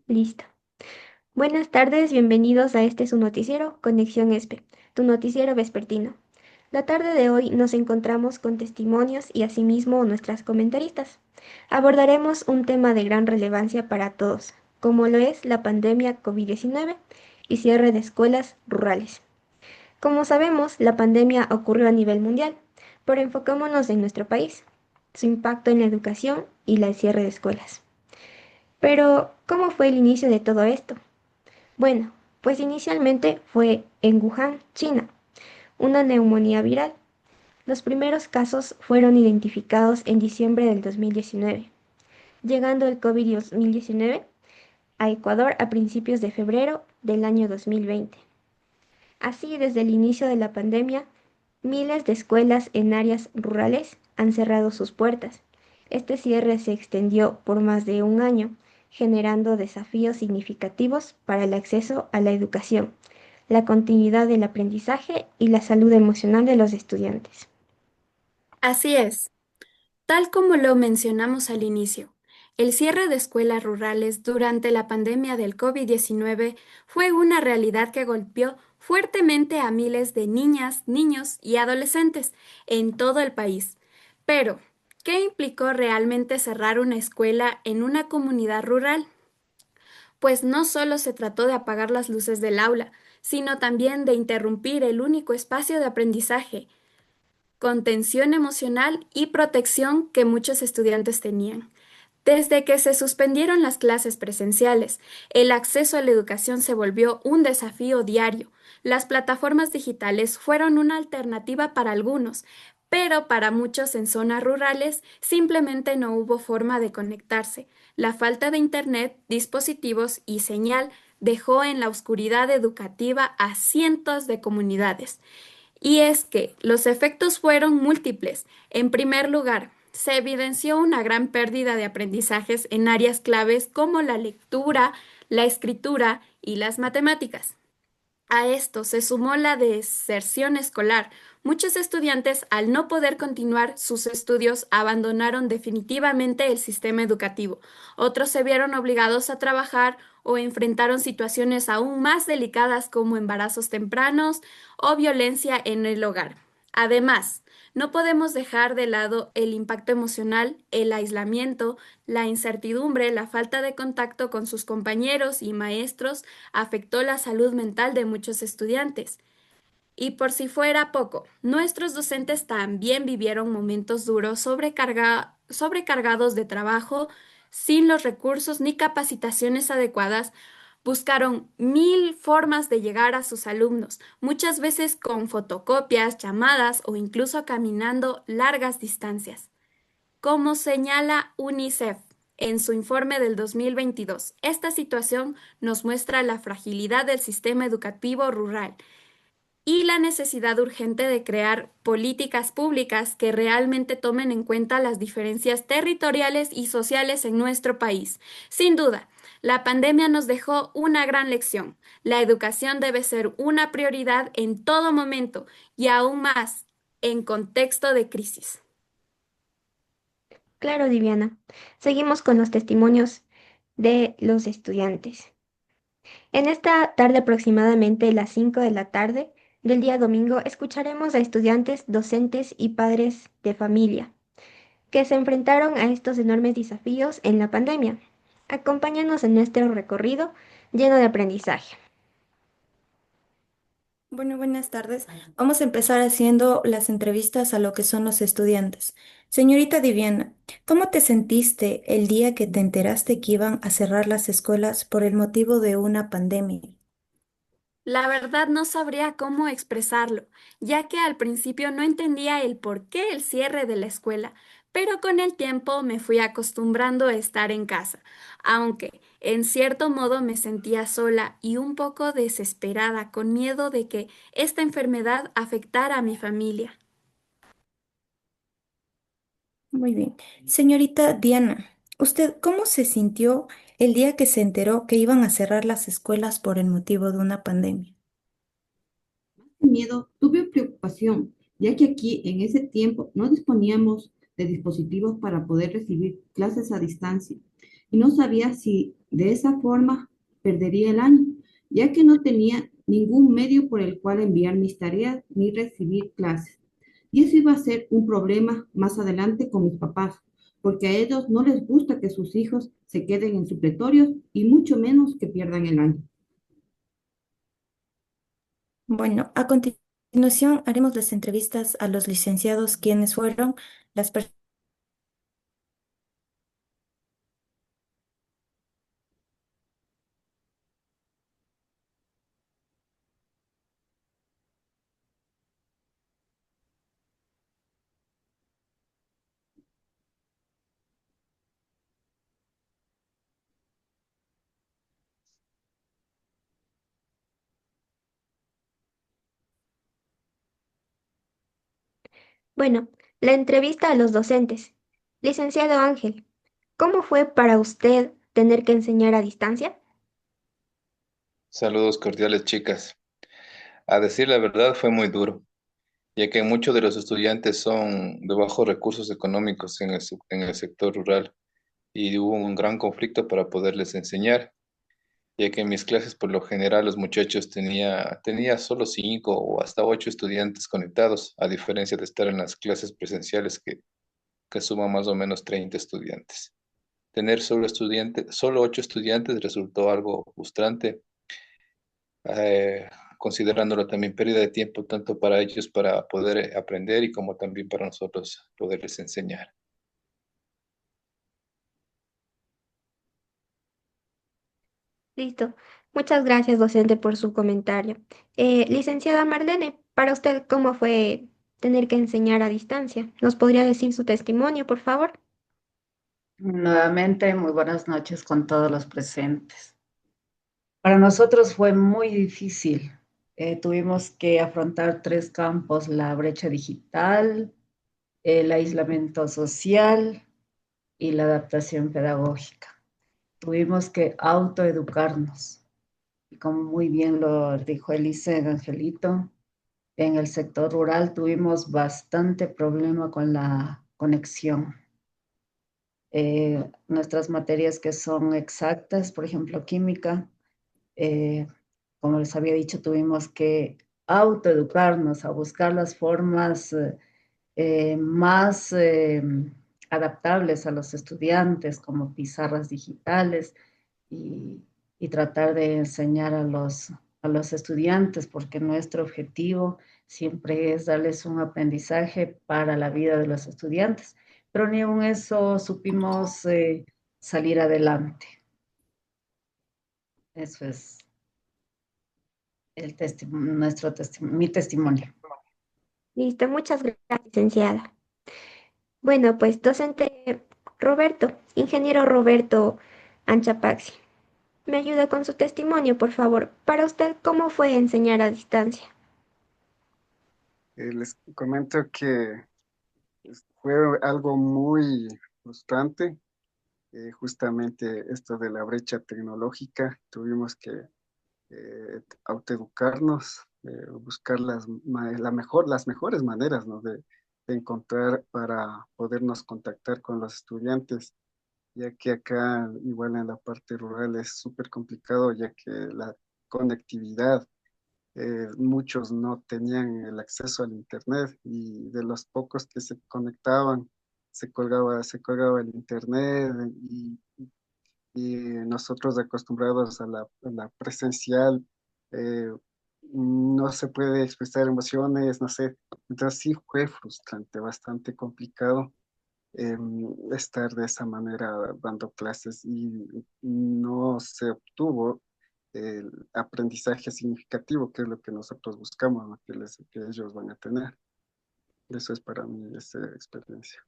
Listo. Buenas tardes, bienvenidos a este su noticiero, Conexión ESPE, tu noticiero vespertino. La tarde de hoy nos encontramos con testimonios y asimismo nuestras comentaristas. Abordaremos un tema de gran relevancia para todos, como lo es la pandemia COVID-19 y cierre de escuelas rurales. Como sabemos, la pandemia ocurrió a nivel mundial, pero enfocémonos en nuestro país, su impacto en la educación y el cierre de escuelas. Pero, ¿cómo fue el inicio de todo esto? Bueno, pues inicialmente fue en Wuhan, China, una neumonía viral. Los primeros casos fueron identificados en diciembre del 2019, llegando el COVID-19 a Ecuador a principios de febrero del año 2020. Así, desde el inicio de la pandemia, miles de escuelas en áreas rurales han cerrado sus puertas. Este cierre se extendió por más de un año, generando desafíos significativos para el acceso a la educación, la continuidad del aprendizaje y la salud emocional de los estudiantes. Así es, tal como lo mencionamos al inicio, el cierre de escuelas rurales durante la pandemia del COVID-19 fue una realidad que golpeó fuertemente a miles de niñas, niños y adolescentes en todo el país. Pero, ¿qué implicó realmente cerrar una escuela en una comunidad rural? Pues no solo se trató de apagar las luces del aula, sino también de interrumpir el único espacio de aprendizaje, contención emocional y protección que muchos estudiantes tenían. Desde que se suspendieron las clases presenciales, el acceso a la educación se volvió un desafío diario. Las plataformas digitales fueron una alternativa para algunos, pero para muchos en zonas rurales simplemente no hubo forma de conectarse. La falta de internet, dispositivos y señal dejó en la oscuridad educativa a cientos de comunidades. Y es que los efectos fueron múltiples. En primer lugar, se evidenció una gran pérdida de aprendizajes en áreas claves como la lectura, la escritura y las matemáticas. A esto se sumó la deserción escolar. Muchos estudiantes, al no poder continuar sus estudios, abandonaron definitivamente el sistema educativo. Otros se vieron obligados a trabajar o enfrentaron situaciones aún más delicadas como embarazos tempranos o violencia en el hogar. Además, no podemos dejar de lado el impacto emocional, el aislamiento, la incertidumbre, la falta de contacto con sus compañeros y maestros afectó la salud mental de muchos estudiantes. Y por si fuera poco, nuestros docentes también vivieron momentos duros sobrecargados de trabajo, sin los recursos ni capacitaciones adecuadas. Buscaron mil formas de llegar a sus alumnos, muchas veces con fotocopias, llamadas o incluso caminando largas distancias. Como señala UNICEF en su informe del 2022, esta situación nos muestra la fragilidad del sistema educativo rural y la necesidad urgente de crear políticas públicas que realmente tomen en cuenta las diferencias territoriales y sociales en nuestro país. Sin duda, la pandemia nos dejó una gran lección. La educación debe ser una prioridad en todo momento y aún más en contexto de crisis. Claro, Diviana. Seguimos con los testimonios de los estudiantes. En esta tarde, aproximadamente las 5 de la tarde del día domingo, escucharemos a estudiantes, docentes y padres de familia que se enfrentaron a estos enormes desafíos en la pandemia. Acompáñanos en nuestro recorrido lleno de aprendizaje. Bueno, buenas tardes. Vamos a empezar haciendo las entrevistas a lo que son los estudiantes. Señorita Diviana, ¿cómo te sentiste el día que te enteraste que iban a cerrar las escuelas por el motivo de una pandemia? La verdad no sabría cómo expresarlo, ya que al principio no entendía el por qué el cierre de la escuela, pero con el tiempo me fui acostumbrando a estar en casa, aunque en cierto modo me sentía sola y un poco desesperada, con miedo de que esta enfermedad afectara a mi familia. Muy bien. Señorita Diana, ¿usted cómo se sintió el día que se enteró que iban a cerrar las escuelas por el motivo de una pandemia? Miedo, tuve preocupación, ya que aquí en ese tiempo no disponíamos de dispositivos para poder recibir clases a distancia. y no sabía si de esa forma perdería el año, ya que no tenía ningún medio por el cual enviar mis tareas ni recibir clases. Y eso iba a ser un problema más adelante con mis papás, porque a ellos no les gusta que sus hijos se queden en supletorios y mucho menos que pierdan el año. Bueno, a continuación haremos las entrevistas a los licenciados, quienes fueron las personas. Bueno, la entrevista a los docentes. Licenciado Ángel, ¿cómo fue para usted tener que enseñar a distancia? Saludos cordiales, chicas. A decir la verdad, fue muy duro, ya que muchos de los estudiantes son de bajos recursos económicos en el sector rural y hubo un gran conflicto para poderles enseñar, ya que en mis clases por lo general los muchachos tenía solo 5 o hasta 8 estudiantes conectados, a diferencia de estar en las clases presenciales que suman más o menos 30 estudiantes. Tener solo 8 estudiantes resultó algo frustrante, eh, considerándolo también pérdida de tiempo tanto para ellos para poder aprender y como también para nosotros poderles enseñar. Listo. Muchas gracias, docente, por su comentario. Licenciada Marlene, para usted, ¿cómo fue tener que enseñar a distancia? ¿Nos podría decir su testimonio, por favor? Nuevamente, muy buenas noches con todos los presentes. Para nosotros fue muy difícil. Tuvimos que afrontar tres campos: la brecha digital, el aislamiento social y la adaptación pedagógica. Tuvimos que autoeducarnos. Y como muy bien lo dijo Elise Angelito, en el sector rural tuvimos bastante problema con la conexión. Nuestras materias que son exactas, por ejemplo, química, eh, como les había dicho, tuvimos que autoeducarnos, a buscar las formas más adaptables a los estudiantes, como pizarras digitales, y, y tratar de enseñar a los estudiantes, porque nuestro objetivo siempre es darles un aprendizaje para la vida de los estudiantes, pero ni aun eso supimos salir adelante. Eso es mi testimonio. Listo, muchas gracias, licenciada. Bueno, pues docente Roberto, ingeniero Roberto Anchapaxi, ¿me ayuda con su testimonio, por favor? Para usted, ¿cómo fue enseñar a distancia? Les comento que fue algo muy frustrante, justamente esto de la brecha tecnológica. Tuvimos que autoeducarnos, buscar las mejores maneras, ¿no? de encontrar para podernos contactar con los estudiantes, ya que acá, igual en la parte rural, es súper complicado, ya que la conectividad, muchos no tenían el acceso al internet y de los pocos que se conectaban, se colgaba el internet y nosotros acostumbrados a la presencial, eh, no se puede expresar emociones, no sé. Entonces sí fue frustrante, bastante complicado estar de esa manera dando clases y no se obtuvo el aprendizaje significativo, que es lo que nosotros buscamos, ¿no? Que ellos van a tener. Eso es para mí esa experiencia.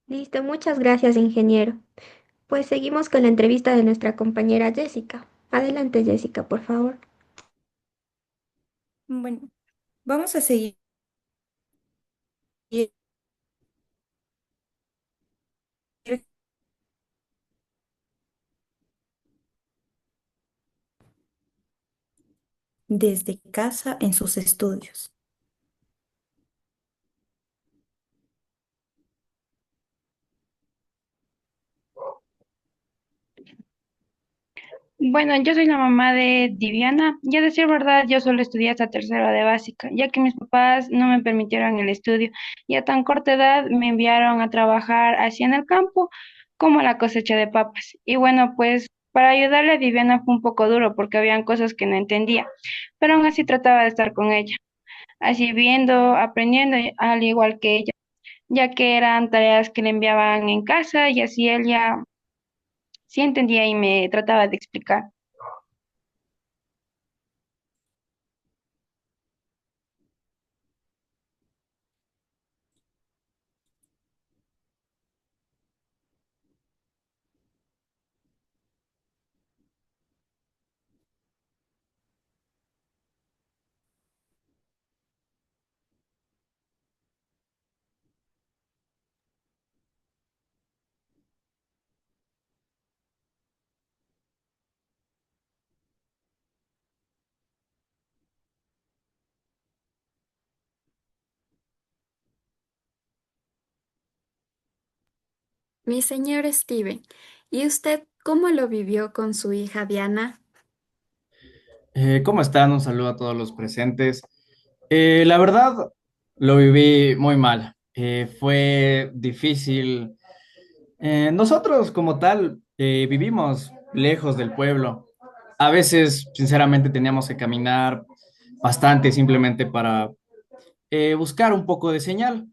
Listo, muchas gracias, ingeniero. Pues seguimos con la entrevista de nuestra compañera Jessica. Adelante, Jessica, por favor. Bueno, vamos a seguir desde casa en sus estudios. Bueno, yo soy la mamá de Diviana. Y a decir verdad, yo solo estudié hasta tercero de básica, ya que mis papás no me permitieron el estudio y a tan corta edad me enviaron a trabajar así en el campo como la cosecha de papas. Y bueno, pues para ayudarle a Diviana fue un poco duro porque habían cosas que no entendía, pero aún así trataba de estar con ella, así viendo, aprendiendo al igual que ella, ya que eran tareas que le enviaban en casa y así ella sí entendía y me trataba de explicar. Mi señor Steven, ¿y usted cómo lo vivió con su hija Diana? ¿Cómo están? Un saludo a todos los presentes. La verdad, lo viví muy mal. Fue difícil. Nosotros, como tal, vivimos lejos del pueblo. A veces, sinceramente, teníamos que caminar bastante simplemente para buscar un poco de señal.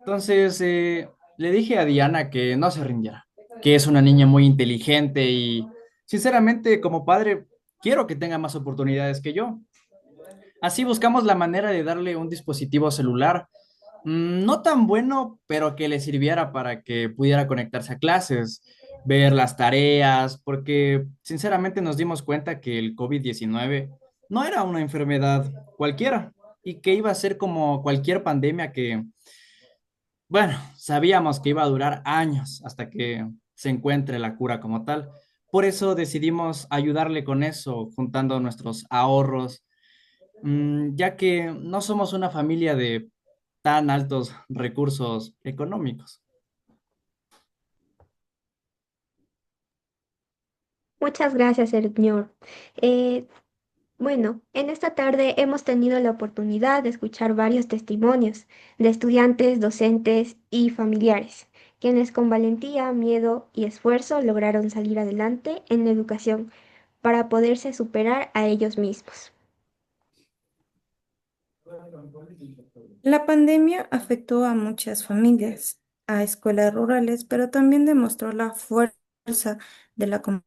Entonces, le dije a Diana que no se rindiera, que es una niña muy inteligente y, sinceramente, como padre, quiero que tenga más oportunidades que yo. Así buscamos la manera de darle un dispositivo celular, no tan bueno, pero que le sirviera para que pudiera conectarse a clases, ver las tareas, porque sinceramente nos dimos cuenta que el COVID-19 no era una enfermedad cualquiera y que iba a ser como cualquier pandemia que, bueno, sabíamos que iba a durar años hasta que se encuentre la cura como tal. Por eso decidimos ayudarle con eso, juntando nuestros ahorros, ya que no somos una familia de tan altos recursos económicos. Muchas gracias, señor. Eh, Bueno, en esta tarde hemos tenido la oportunidad de escuchar varios testimonios de estudiantes, docentes y familiares, quienes con valentía, miedo y esfuerzo lograron salir adelante en la educación para poderse superar a ellos mismos. La pandemia afectó a muchas familias, a escuelas rurales, pero también demostró la fuerza de la comunidad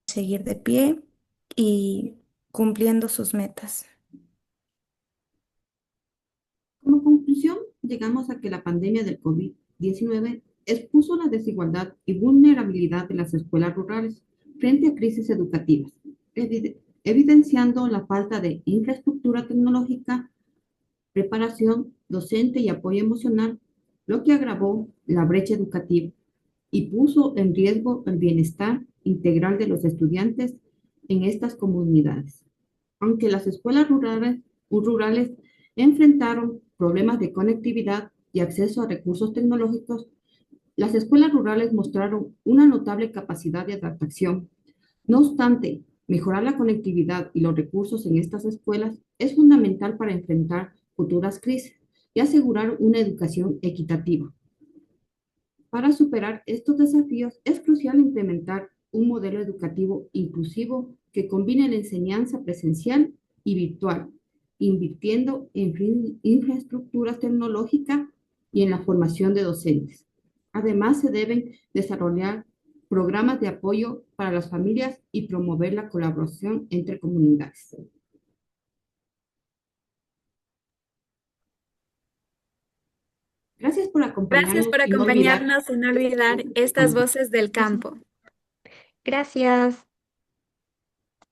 seguir de pie y cumpliendo sus metas. Como conclusión, llegamos a que la pandemia del COVID-19 expuso la desigualdad y vulnerabilidad de las escuelas rurales frente a crisis educativas, evidenciando la falta de infraestructura tecnológica, preparación docente y apoyo emocional, lo que agravó la brecha educativa y puso en riesgo el bienestar integral de los estudiantes en estas comunidades. Aunque las escuelas rurales enfrentaron problemas de conectividad y acceso a recursos tecnológicos, las escuelas rurales mostraron una notable capacidad de adaptación. No obstante, mejorar la conectividad y los recursos en estas escuelas es fundamental para enfrentar futuras crisis y asegurar una educación equitativa. Para superar estos desafíos es crucial implementar un modelo educativo inclusivo que combine la enseñanza presencial y virtual, invirtiendo en infraestructuras tecnológicas y en la formación de docentes. Además, se deben desarrollar programas de apoyo para las familias y promover la colaboración entre comunidades. Gracias por Gracias acompañarnos por y no olvidar. acompañarnos y no olvidar estas voces del campo. Gracias.